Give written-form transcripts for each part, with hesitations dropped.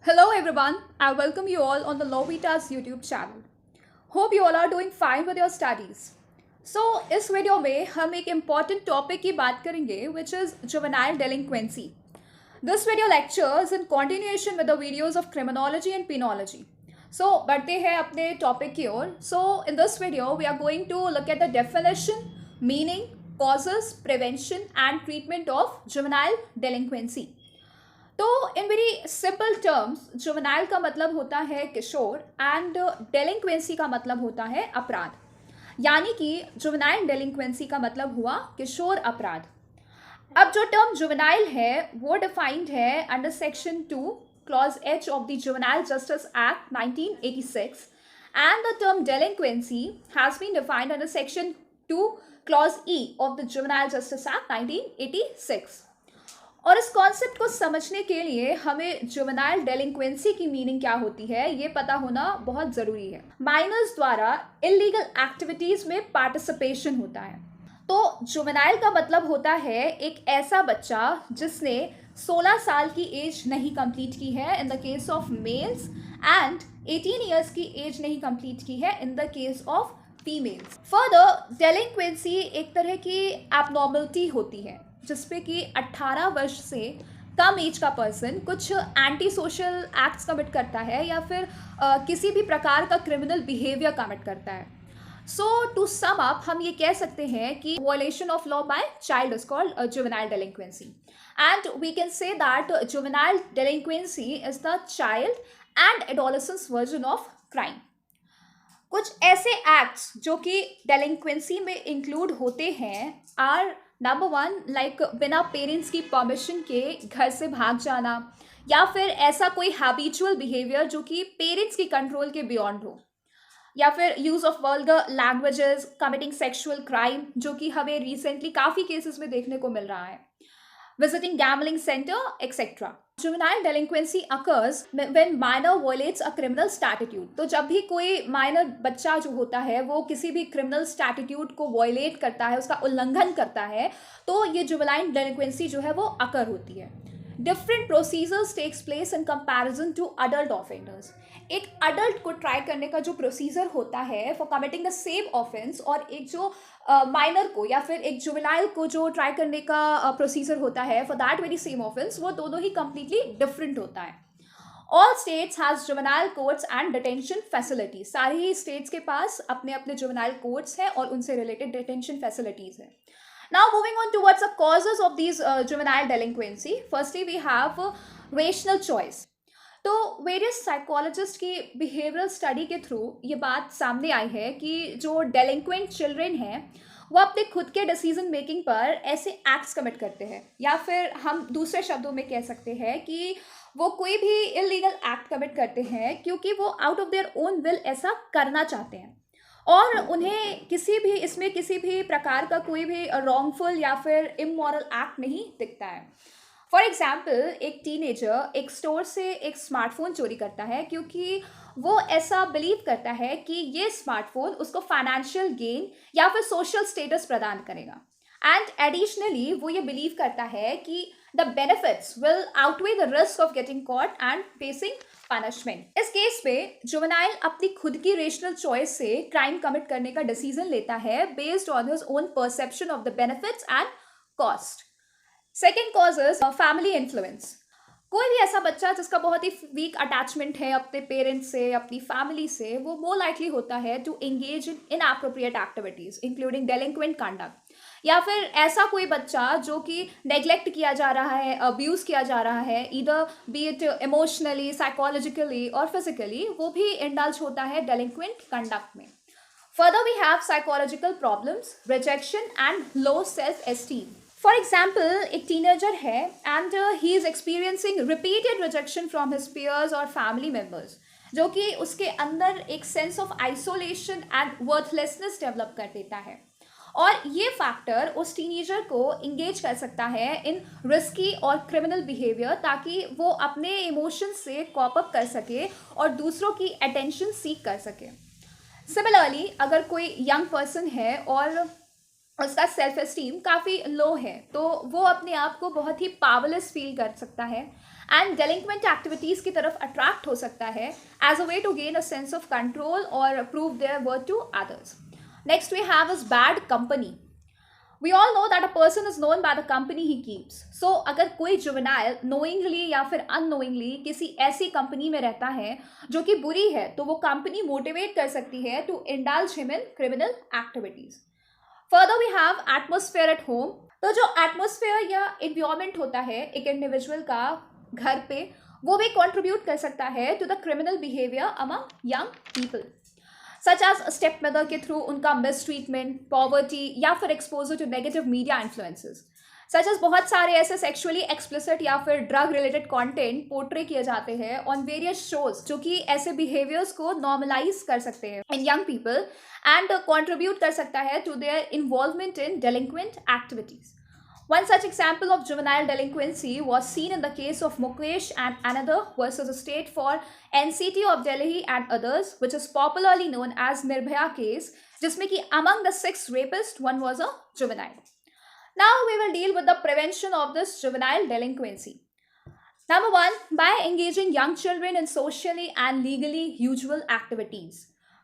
Hello everyone, I welcome you all on the Lovitas YouTube channel. Hope you all are doing fine with your studies. So इस video में हम एक important topic की बात करेंगे which is juvenile delinquency. This video lecture is in continuation with the videos of criminology and penology. So बढ़ते हैं अपने topic की ओर. So in this video we are going to look at the definition, meaning, causes, prevention and treatment of juvenile delinquency. तो in very simple terms juvenile का मतलब होता है किशोर and डेलिंक्वेंसी का मतलब होता है अपराध, यानी कि जुवेनाइल डेलिंक्वेंसी का मतलब हुआ किशोर अपराध. अब जो टर्म जुवेनाइल है वो डिफाइंड है under section 2 clause H of the juvenile justice act 1986 and the term delinquency has been defined under section 2 clause E of the Juvenile Justice Act 1986. और इस कॉन्सेप्ट को समझने के लिए हमें जुवेनाइल डेलिंक्वेंसी की मीनिंग क्या होती है ये पता होना बहुत ज़रूरी है. माइनर्स द्वारा इलीगल एक्टिविटीज़ में पार्टिसिपेशन होता है. तो जुवेनाइल का मतलब होता है एक ऐसा बच्चा जिसने 16 साल की एज नहीं कंप्लीट की है in the case of males and 18 years की एज नहीं कंप्लीट की है in the case of females. Further delinquency एक तरह की एबनॉर्मलिटी होती है जिसपे कि 18 वर्ष से कम एज का पर्सन कुछ एंटी सोशल एक्ट्स कमिट करता है या फिर किसी भी प्रकार का क्रिमिनल बिहेवियर कमिट करता है. सो टू सम अप हम ये कह सकते हैं कि violation of law by child is called juvenile delinquency and we can say that juvenile delinquency is the child and adolescence version of crime. कुछ ऐसे एक्ट्स जो कि डेलिंक्वेंसी में इंक्लूड होते हैं आर नंबर 1 लाइक बिना पेरेंट्स की परमिशन के घर से भाग जाना या फिर ऐसा कोई हैबिचुअल बिहेवियर जो कि पेरेंट्स की कंट्रोल के बियॉन्ड हो, या फिर use of vulgar languages, committing sexual crime जो कि हमें रिसेंटली काफ़ी केसेस में देखने को मिल रहा है, visiting gambling center, etc. Juvenile delinquency occurs when minor violates a criminal statute. तो जब भी कोई माइनर बच्चा जो होता है वो किसी भी क्रिमिनल स्टैट्यूट को वॉयलेट करता है, उसका उल्लंघन करता है, तो ये जुवेनाइल डेलिक्वेंसी जो है वो अकर होती है. Different procedures takes place in comparison to adult offenders. एक अडल्ट को ट्राई करने का जो प्रोसीजर होता है for committing the same offence और एक जो माइनर को या फिर एक जुवेनाइल को जो ट्राई करने का प्रोसीजर होता है for that very same offence, वो दोनों ही कंप्लीटली डिफरेंट होता है. All states has juvenile courts and detention facilities. सारे ही स्टेट्स के पास अपने अपने जुवेनाइल कोर्ट्स हैं और उनसे रिलेटेड डिटेंशन फैसिलिटीज हैं. Now moving on towards the causes of these juvenile delinquency. Firstly we have rational choice. तो वेरियस साइकोलॉजिस्ट की बिहेवियरल स्टडी के थ्रू ये बात सामने आई है कि जो डेलिंक्वेंट चिल्ड्रेन हैं वो अपने खुद के डिसीजन मेकिंग पर ऐसे एक्ट्स कमिट करते हैं, या फिर हम दूसरे शब्दों में कह सकते हैं कि वो कोई भी इलीगल एक्ट कमिट करते हैं क्योंकि वो out of their own will ऐसा करना चाहते हैं और उन्हें किसी भी प्रकार का कोई भी रॉन्गफुल या फिर इमोरल एक्ट नहीं दिखता है. फॉर एग्जाम्पल एक टीनेजर एक स्टोर से एक स्मार्टफोन चोरी करता है क्योंकि वो ऐसा बिलीव करता है कि ये स्मार्टफोन उसको फाइनेंशियल गेन या फिर सोशल स्टेटस प्रदान करेगा, एंड एडिशनली वो ये बिलीव करता है कि the benefits will outweigh the risk of getting caught and facing punishment. इस केस में जुवेनाइल अपनी खुद की रेशनल चॉइस से क्राइम कमिट करने का डिसीजन लेता है based on his own perception of the benefits and cost. Second cause is family influence. कोई भी ऐसा बच्चा जिसका बहुत ही वीक अटैचमेंट है अपने पेरेंट्स से, अपनी फैमिली से, वो मोर लाइकली होता है to engage in inappropriate activities including delinquent conduct. या फिर ऐसा कोई बच्चा जो कि नेग्लेक्ट किया जा रहा है, अब्यूज़ किया जा रहा है, either be it emotionally, psychologically और फिजिकली, वो भी इंडल्ज होता है डेलिंक्वेंट कंडक्ट में. Further we have psychological problems, rejection and low self esteem. For example एक टीनेजर है and he is experiencing repeated rejection from his peers और family members, जो कि उसके अंदर एक sense of isolation and worthlessness develop कर देता है. और ये फैक्टर उस टीनेजर को इंगेज कर सकता है इन रिस्की और क्रिमिनल बिहेवियर ताकि वो अपने इमोशंस से कॉप अप कर सके और दूसरों की अटेंशन सीक कर सके. सिमिलरली अगर कोई यंग पर्सन है और उसका सेल्फ एस्टीम काफ़ी लो है तो वो अपने आप को बहुत ही पावरलेस फील कर सकता है एंड डेलिंक्वेंट एक्टिविटीज़ की तरफ अट्रैक्ट हो सकता है as a way to gain a sense of control और prove their worth to others. Next we have is bad company. We all know that a person is known by the company he keeps. So अगर कोई juvenile knowingly या फिर unknowingly किसी ऐसी company में रहता है जो कि बुरी है, तो वो कंपनी मोटिवेट कर सकती है to indulge him in criminal activities. Further we have atmosphere at home. तो जो एटमोसफेयर या इन्वायरमेंट होता है एक इंडिविजुअल का घर पे, वो भी कंट्रीब्यूट कर सकता है to the criminal behaviour among young people, such as step mother के थ्रू उनका मिस ट्रीटमेंट, पॉवर्टी या फिर exposure to negative media influences, such as बहुत सारे ऐसे सेक्सुअली एक्सप्लिसिट या फिर ड्रग रिलेटेड कंटेंट पोर्ट्रे किए जाते हैं ऑन वेरियस शोज जो कि ऐसे बिहेवियर्स को नॉर्मलाइज कर सकते हैं in young people and contribute कर सकता है to their involvement in delinquent activities. One such example of juvenile delinquency was seen in the case of Mukesh and another versus the state for NCT of Delhi and others, which is popularly known as Nirbhaya case, जिसमें कि among the 6 rapists, one was a juvenile. Now we will deal with the prevention of this juvenile delinquency. Number 1, by engaging young children in socially and legally usual activities.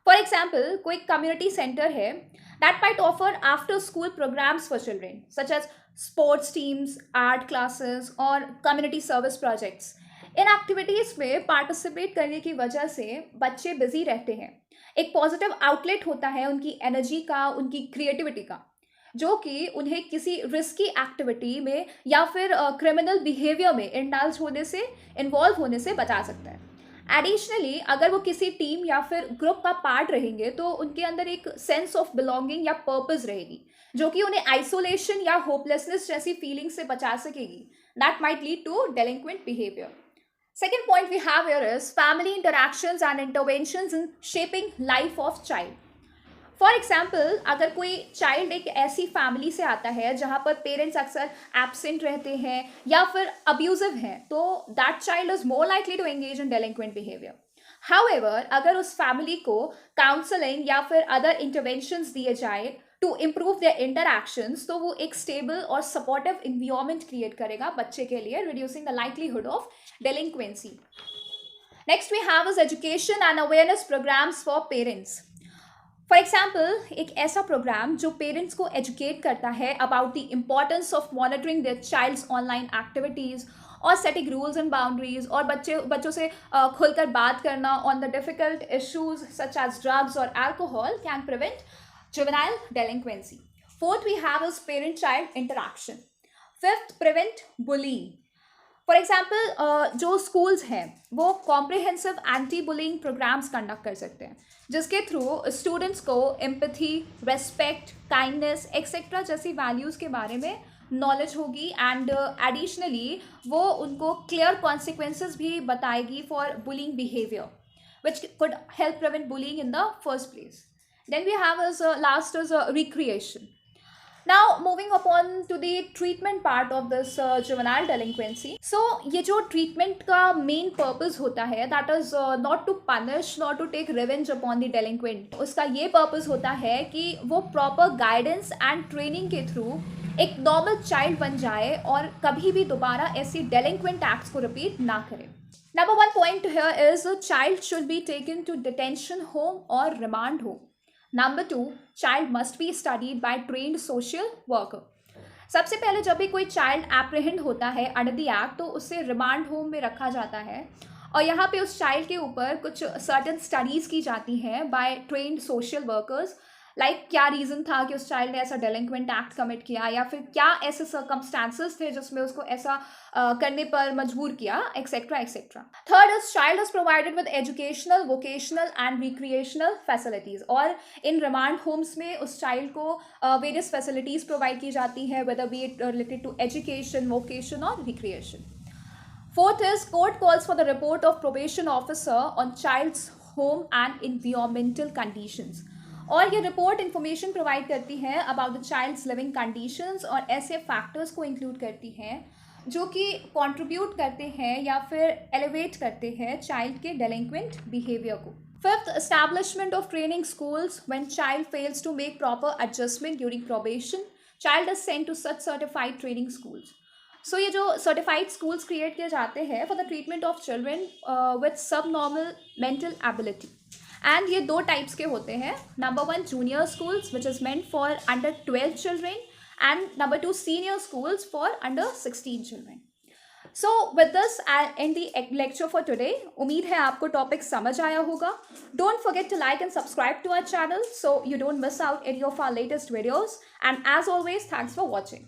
For example, कोई community center है that might offer after school programs for children, such as sports teams, art classes और community service projects. इन activities में participate करने की वजह से बच्चे busy रहते हैं. एक पॉजिटिव आउटलेट होता है उनकी एनर्जी का, उनकी क्रिएटिविटी का, जो कि उन्हें किसी रिस्की एक्टिविटी में या फिर क्रिमिनल बिहेवियर में इंडल्ज होने से, इन्वॉल्व होने से बचा सकता है. एडिशनली अगर वो किसी टीम या फिर ग्रुप का पार्ट रहेंगे तो उनके अंदर एक सेंस ऑफ बिलोंगिंग या पर्पस रहेगी जो कि उन्हें आइसोलेशन या होपलेसनेस जैसी फीलिंग से बचा सकेगी. That might lead to delinquent behaviour. Second point we have here is family interactions and interventions in shaping life of child. For example अगर कोई चाइल्ड एक ऐसी फैमिली से आता है जहाँ पर पेरेंट्स अक्सर एब्सेंट रहते हैं या फिर अब्यूजिव हैं, तो that child is more likely to engage in delinquent behaviour. However अगर उस फैमिली को काउंसलिंग या फिर अदर इंटरवेंशंस दिए जाए टू इम्प्रूव देयर इंटरैक्शंस, तो वो एक स्टेबल और सपोर्टिव इन्वायरमेंट क्रिएट करेगा बच्चे के लिए, reducing the likelihood of delinquency. Next we have is education and awareness programmes for parents. For example एक ऐसा प्रोग्राम जो पेरेंट्स को एजुकेट करता है about the importance of monitoring their child's online activities और सेटिंग रूल्स एंड बाउंड्रीज, और बच्चों से खुलकर बात करना on the difficult issues such as drugs और alcohol can prevent juvenile delinquency. Fourth, we have is parent-child interaction. Fifth, prevent bullying. For example जो schools हैं वो comprehensive anti bullying programs conduct कर सकते हैं जिसके थ्रू स्टूडेंट्स को empathy, respect, kindness etcetera जैसी वैल्यूज़ के बारे में नॉलेज होगी एंड एडिशनली वो उनको क्लियर कॉन्सिक्वेंसेस भी बताएगी for bullying behaviour which could help prevent bullying in the first place. Then we have as last is recreation. Now moving upon to the treatment part of this juvenile delinquency. So ये जो treatment का main purpose होता है that is not to punish, not to take revenge upon the delinquent. उसका ये purpose होता है कि वो proper guidance and training के through एक normal child बन जाए और कभी भी दोबारा ऐसी delinquent acts को repeat ना करे. Number 1 point here is a child should be taken to detention home or remand home. Number 2, child must be studied by trained social worker. सबसे पहले जब भी कोई चाइल्ड एप्रीहेंड होता है अंडर द एक्ट तो उससे रिमांड होम में रखा जाता है और यहाँ पे उस चाइल्ड के ऊपर कुछ सर्टेन स्टडीज़ की जाती हैं by trained social workers. Like क्या रीज़न था कि उस चाइल्ड ने ऐसा डेलिंक्वेंट एक्ट कमिट किया या फिर क्या ऐसे सर्कमस्टांसेस थे जिसमें उसको ऐसा करने पर मजबूर किया, etcetera etcetera. Third is child is provided with educational, vocational and recreational facilities. और इन रिमांड होम्स में उस चाइल्ड को वेरियस फैसिलिटीज़ प्रोवाइड की जाती हैं whether be it related to education, vocation और recreation. Fourth is court calls for the report of probation officer on child's home and environmental conditions. और ये रिपोर्ट इन्फॉर्मेशन प्रोवाइड करती है about the child's living conditions और ऐसे factors को include करती हैं जो कि कंट्रीब्यूट करते हैं या फिर एलिवेट करते हैं चाइल्ड के डेलिंक्वेंट बिहेवियर को. Fifth, establishment of training schools. When child fails to make proper adjustment during probation, child is sent to such certified training schools. सो ये जो सर्टिफाइड स्कूल्स क्रिएट किए जाते हैं for the treatment of children with सब normal mental ability, and ये दो types के होते हैं. Number one, junior schools which is meant for under 12 children, and number two, senior schools for under 16 children. So with this I end the lecture for today. उम्मीद है आपको topic समझ आया होगा. Don't forget to like and subscribe to our channel so you don't miss out any of our latest videos. And as always, thanks for watching.